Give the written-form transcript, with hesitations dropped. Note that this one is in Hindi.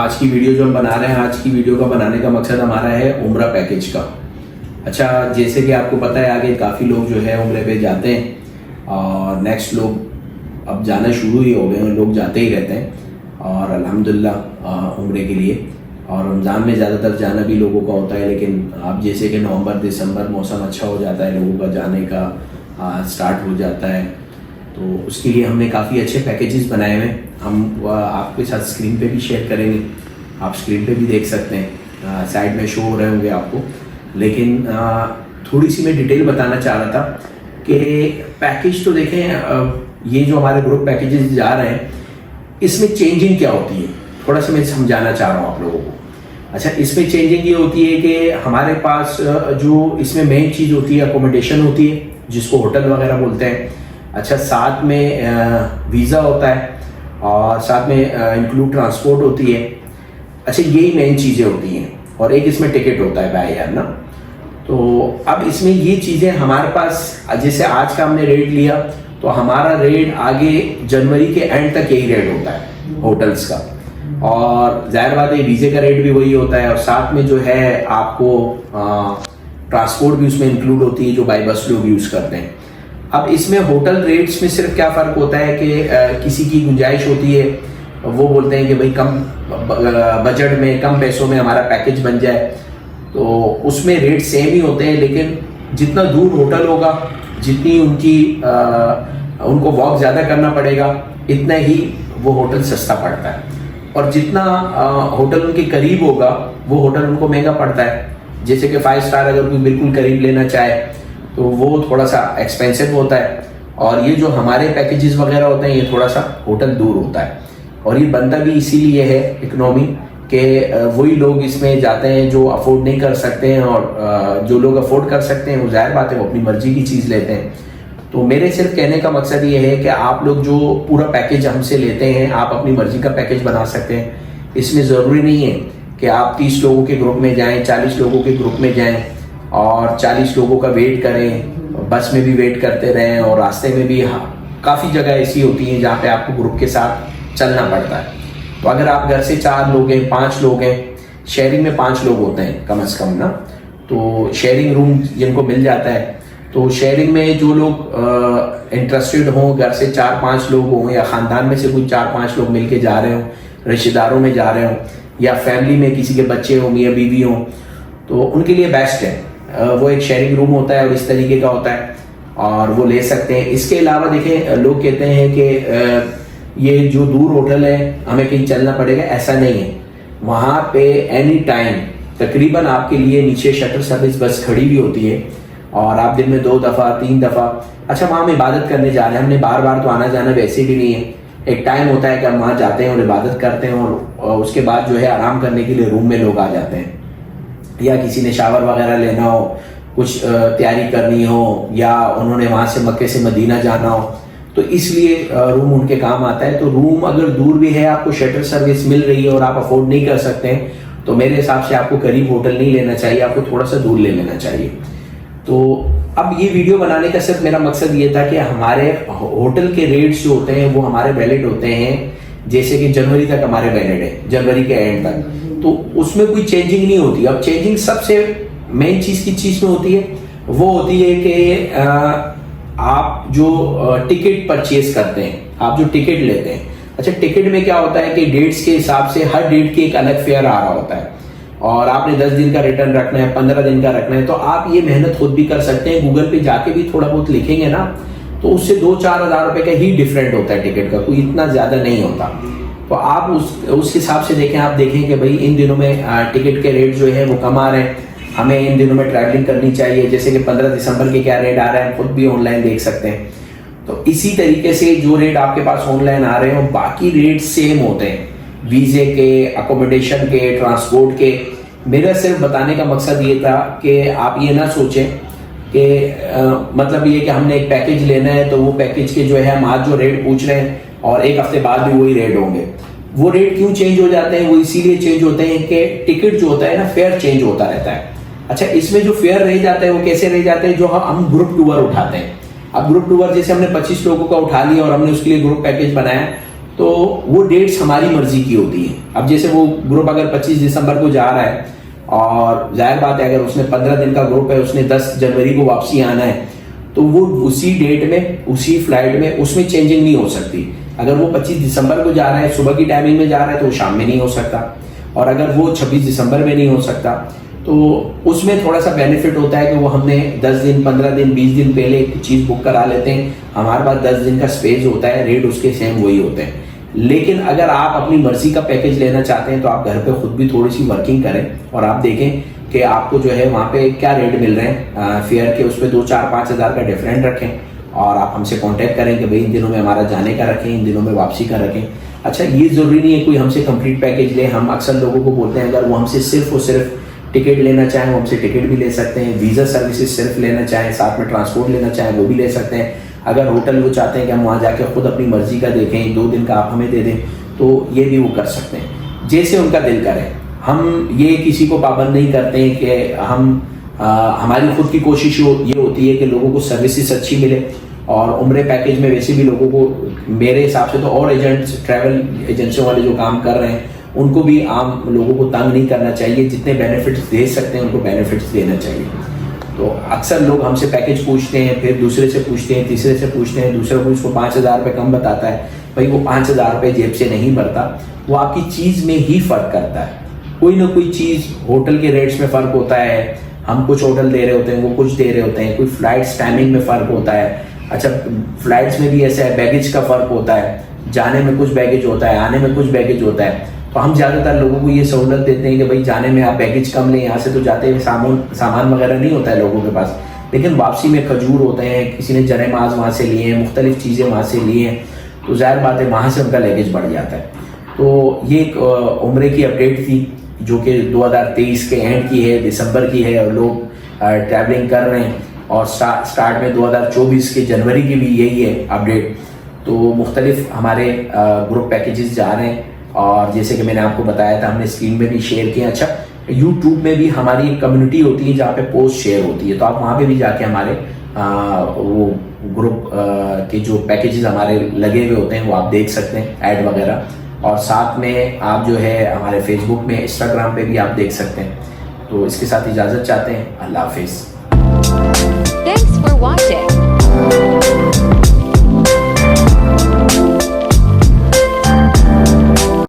आज की वीडियो जो हम बना रहे हैं, आज की वीडियो का बनाने का मकसद हमारा है उम्रा पैकेज का। अच्छा, जैसे कि आपको पता है आगे काफ़ी लोग जो है उम्रे पे जाते हैं और नेक्स्ट लोग अब जाना शुरू ही हो गए हैं, लोग जाते ही रहते हैं और अल्हम्दुलिल्लाह उम्रे के लिए। और रमज़ान में ज़्यादातर जाना भी लोगों का होता है, लेकिन अब जैसे कि नवंबर दिसंबर मौसम अच्छा हो जाता है, लोगों का जाने का स्टार्ट हो जाता है, तो उसके लिए हमने काफ़ी अच्छे पैकेजेस बनाए हुए हैं। हम आपके साथ स्क्रीन पे भी शेयर करेंगे, आप स्क्रीन पे भी देख सकते हैं, साइड में शो हो रहे होंगे आपको। लेकिन थोड़ी सी मैं डिटेल बताना चाह रहा था कि पैकेज तो देखें, ये जो हमारे ग्रुप पैकेजेस जा रहे हैं इसमें चेंजिंग क्या होती है, थोड़ा सा मैं समझाना चाह रहा हूँ आप लोगों को। अच्छा, इसमें चेंजिंग ये होती है कि हमारे पास जो इसमें मेन चीज़ होती है अकोमोडेशन होती है, जिसको होटल वगैरह बोलते हैं। अच्छा, साथ में वीज़ा होता है और साथ में इंक्लूड ट्रांसपोर्ट होती है। अच्छा, यही मेन चीज़ें होती हैं और एक इसमें टिकट होता है बाय ईयर ना। तो अब इसमें ये चीज़ें हमारे पास, जैसे आज का हमने रेट लिया तो हमारा रेट आगे जनवरी के एंड तक यही रेट होता है होटल्स का, और जाहिर बात है वीज़े का रेट भी वही होता है और साथ में जो है आपको ट्रांसपोर्ट भी उसमें इंक्लूड होती है जो बाई बस लोग यूज़ करते हैं। अब इसमें होटल रेट्स में सिर्फ क्या फ़र्क होता है कि किसी की गुंजाइश होती है, वो बोलते हैं कि भाई कम बजट में, कम पैसों में हमारा पैकेज बन जाए, तो उसमें रेट सेम ही होते हैं। लेकिन जितना दूर होटल होगा, जितनी उनको वॉक ज़्यादा करना पड़ेगा, इतना ही वो होटल सस्ता पड़ता है। और जितना होटल उनके करीब होगा वो होटल उनको महंगा पड़ता है। जैसे कि 5 स्टार अगर कोई बिल्कुल करीब लेना चाहे तो वो थोड़ा सा एक्सपेंसिव होता है, और ये जो हमारे पैकेजेस वगैरह होते हैं ये थोड़ा सा होटल दूर होता है। और ये बनता भी इसीलिए है इकोनॉमी के वही लोग इसमें जाते हैं जो अफोर्ड नहीं कर सकते हैं, और जो लोग अफोर्ड कर सकते हैं वो जाहिर बात है वो अपनी मर्जी की चीज़ लेते हैं। तो मेरे सिर्फ कहने का मकसद ये है कि आप लोग जो पूरा पैकेज हमसे लेते हैं, आप अपनी मर्जी का पैकेज बना सकते हैं। इसमें ज़रूरी नहीं है कि आप 30 लोगों के ग्रुप में जाएं, 40 लोगों के ग्रुप में जाएं और 40 लोगों का वेट करें, बस में भी वेट करते रहें, और रास्ते में भी काफ़ी जगह ऐसी होती हैं जहाँ पे आपको ग्रुप के साथ चलना पड़ता है। तो अगर आप घर से 4 लोग हैं, 5 लोग हैं, शेयरिंग में 5 लोग होते हैं कम से कम ना, तो शेयरिंग रूम जिनको मिल जाता है, तो शेयरिंग में जो लोग इंटरेस्टेड हों, घर से 4-5 लोग हों या ख़ानदान में से कोई 4-5 लोग मिल के जा रहे हों, रिश्तेदारों में जा रहे हों, या फैमिली में किसी के बच्चे हों या बीवी हों, तो उनके लिए बेस्ट है। वो एक शेयरिंग रूम होता है और इस तरीके का होता है और वो ले सकते हैं। इसके अलावा देखें, लोग कहते हैं कि ये जो दूर होटल है हमें कहीं चलना पड़ेगा, ऐसा नहीं है। वहाँ पे एनी टाइम तकरीबन आपके लिए नीचे शटल सर्विस बस खड़ी भी होती है, और आप दिन में 2 दफ़ा 3 दफ़ा, अच्छा वहाँ हम इबादत करने जा रहे हैं, हमने बार बार तो आना जाना वैसे भी नहीं है, एक टाइम होता है कि हम वहाँ जाते हैं और इबादत करते हैं, और उसके बाद जो है आराम करने के लिए रूम में लोग आ जाते हैं, या किसी ने शावर वगैरह लेना हो, कुछ तैयारी करनी हो, या उन्होंने वहाँ से मक्के से मदीना जाना हो, तो इसलिए रूम उनके काम आता है। तो रूम अगर दूर भी है, आपको शटल सर्विस मिल रही है और आप अफोर्ड नहीं कर सकते हैं, तो मेरे हिसाब से आपको करीब होटल नहीं लेना चाहिए, आपको थोड़ा सा दूर ले लेना चाहिए। तो अब ये वीडियो बनाने का सिर्फ मेरा मकसद ये था कि हमारे होटल के रेट्स जो होते हैं वो हमारे वैलिड होते हैं, जैसे कि जनवरी तक हमारे वैलिड है, जनवरी के एंड तक, तो उसमें कोई चेंजिंग नहीं होती। अब चेंजिंग सबसे मेन चीज़ की चीज़ में होती है, वो होती है कि आप जो टिकट परचेज करते हैं, आप जो टिकट लेते हैं। अच्छा, टिकट में क्या होता है कि डेट्स के हिसाब से हर डेट की एक अलग फेयर आ रहा होता है, और आपने 10 दिन का रिटर्न रखना है, 15 दिन का रखना है, तो आप ये मेहनत खुद भी कर सकते हैं। गूगल पे जाके भी थोड़ा बहुत लिखेंगे ना, तो उससे 2-4 हज़ार रुपए का ही डिफरेंट होता है टिकट का, कोई इतना ज़्यादा नहीं होता। तो आप उस हिसाब से देखें, आप देखें कि भाई इन दिनों में टिकट के रेट जो है वो कम आ रहे हैं, हमें इन दिनों में ट्रैवलिंग करनी चाहिए। जैसे कि 15 दिसंबर के क्या रेट आ रहे हैं, खुद भी ऑनलाइन देख सकते हैं। तो इसी तरीके से जो रेट आपके पास ऑनलाइन आ रहे हैं बाकी रेट सेम होते हैं, वीज़े के, अकोमोडेशन के, ट्रांसपोर्ट के। मेरा सिर्फ बताने का मकसद ये था कि आप ये ना सोचें कि मतलब ये कि हमने एक पैकेज लेना है तो वो पैकेज के जो है हम आज जो रेट पूछ रहे हैं और एक हफ्ते बाद भी वही रेट होंगे। वो रेट क्यों चेंज हो जाते हैं? वो इसीलिए चेंज होते हैं कि टिकट जो होता है ना, फेयर चेंज होता रहता है। अच्छा, इसमें जो फेयर रह जाता है वो कैसे रह जाते हैं? जो हम ग्रुप टूर उठाते हैं। अब ग्रुप टूर जैसे हमने 25 लोगों का उठा लिया और हमने उसके लिए ग्रुप पैकेज बनाया, तो वो डेट्स हमारी मर्जी की होती है। अब जैसे वो ग्रुप अगर 25 दिसंबर को जा रहा है और जाहिर बात है अगर उसने 15 दिन का ग्रुप है, उसने 10 जनवरी को वापसी आना है, तो वो उसी डेट में, उसी फ्लाइट में, उसमें चेंजिंग नहीं हो सकती। अगर वो 25 दिसंबर को जा रहा है, सुबह की टाइमिंग में जा रहा है, तो वो शाम में नहीं हो सकता। और अगर वो 26 दिसंबर में नहीं हो सकता, तो उसमें थोड़ा सा बेनिफिट होता है कि वो हमने 10 दिन, 15 दिन, 20 दिन पहले एक चीज़ बुक करा लेते हैं, हमारे पास 10 दिन का स्पेस होता है, रेट उसके सेम वही होते हैं। लेकिन अगर आप अपनी मर्जी का पैकेज लेना चाहते हैं तो आप घर पे खुद भी थोड़ी सी वर्किंग करें और आप देखें कि आपको जो है वहाँ पे क्या रेट मिल रहे हैं फेयर के, उस पर 2, 4, 5 हज़ार का डिफरेंट रखें और आप हमसे कांटेक्ट करें कि भाई इन दिनों में हमारा जाने का रखें, इन दिनों में वापसी का रखें। अच्छा, ये ज़रूरी नहीं है कोई हमसे कंप्लीट पैकेज ले। हम अक्सर लोगों को बोलते हैं अगर वो हमसे सिर्फ और सिर्फ टिकट लेना चाहें वो हमसे टिकट भी ले सकते हैं, वीज़ा सर्विसेज सिर्फ लेना चाहें, साथ में ट्रांसपोर्ट लेना चाहें वो भी ले सकते हैं। अगर होटल वो चाहते हैं कि हम वहाँ जाके खुद अपनी मर्जी का देखें, 2 दिन का आप हमें दे दें, तो ये भी वो कर सकते हैं, जैसे उनका दिल करे। हम ये किसी को पाबंद नहीं करते हैं कि हमारी खुद की कोशिश ये होती है कि लोगों को सर्विसेज अच्छी मिले। और उम्रे पैकेज में वैसे भी लोगों को मेरे हिसाब से तो और एजेंट्स, ट्रैवल एजेंसियों वाले जो काम कर रहे हैं उनको भी आम लोगों को तंग नहीं करना चाहिए। जितने बेनिफिट्स दे सकते हैं उनको बेनिफिट्स देना चाहिए। तो अक्सर लोग हमसे पैकेज पूछते हैं, फिर दूसरे से पूछते हैं, तीसरे से पूछते हैं, दूसरा कोई उसको 5,000 रुपये कम बताता है। भाई वो 5,000 रुपये जेब से नहीं भरता, वो आपकी चीज़ में ही फ़र्क करता है। कोई ना कोई चीज़, होटल के रेट्स में फ़र्क होता है, हम कुछ होटल दे रहे होते हैं, वो कुछ दे रहे होते हैं, कोई फ्लाइट्स टाइमिंग में फ़र्क होता है। अच्छा, फ्लाइट्स में भी ऐसा है, बैगेज का फ़र्क होता है, जाने में कुछ बैगेज होता है, आने में कुछ बैगेज होता है। तो हम ज़्यादातर लोगों को ये सहूलत देते हैं कि भाई जाने में आप बैगेज कम लें, यहाँ से तो जाते हुए सामान वगैरह नहीं होता है लोगों के पास, लेकिन वापसी में खजूर होते हैं, किसी ने जरे माज वहाँ से लिए हैं, मुख्तलिफ चीज़ें वहाँ से लिए हैं, तो जाहिर बात है वहाँ से उनका लगेज बढ़ जाता है। तो ये एक उम्रे की अपडेट थी जो कि 2023 के एंड की है, दिसंबर की है, और लोग ट्रैवलिंग कर रहे हैं। और स्टार्ट में 2024 के जनवरी की भी यही है अपडेट। तो मुख्तलिफ हमारे ग्रुप पैकेजेस जा रहे हैं, और जैसे कि मैंने आपको बताया था, हमने स्क्रीन में भी शेयर किया। अच्छा, यूट्यूब में भी हमारी एक कम्युनिटी होती है जहाँ पे पोस्ट शेयर होती है, तो आप वहाँ पे भी जाके हमारे वो ग्रुप के जो पैकेजेस हमारे लगे हुए होते हैं वो आप देख सकते हैं, ऐड वगैरह। और साथ में आप जो है हमारे फेसबुक में, इंस्टाग्राम पे भी आप देख सकते हैं। तो इसके साथ इजाज़त चाहते हैं। अल्लाह हाफिज़। Thanks for watching.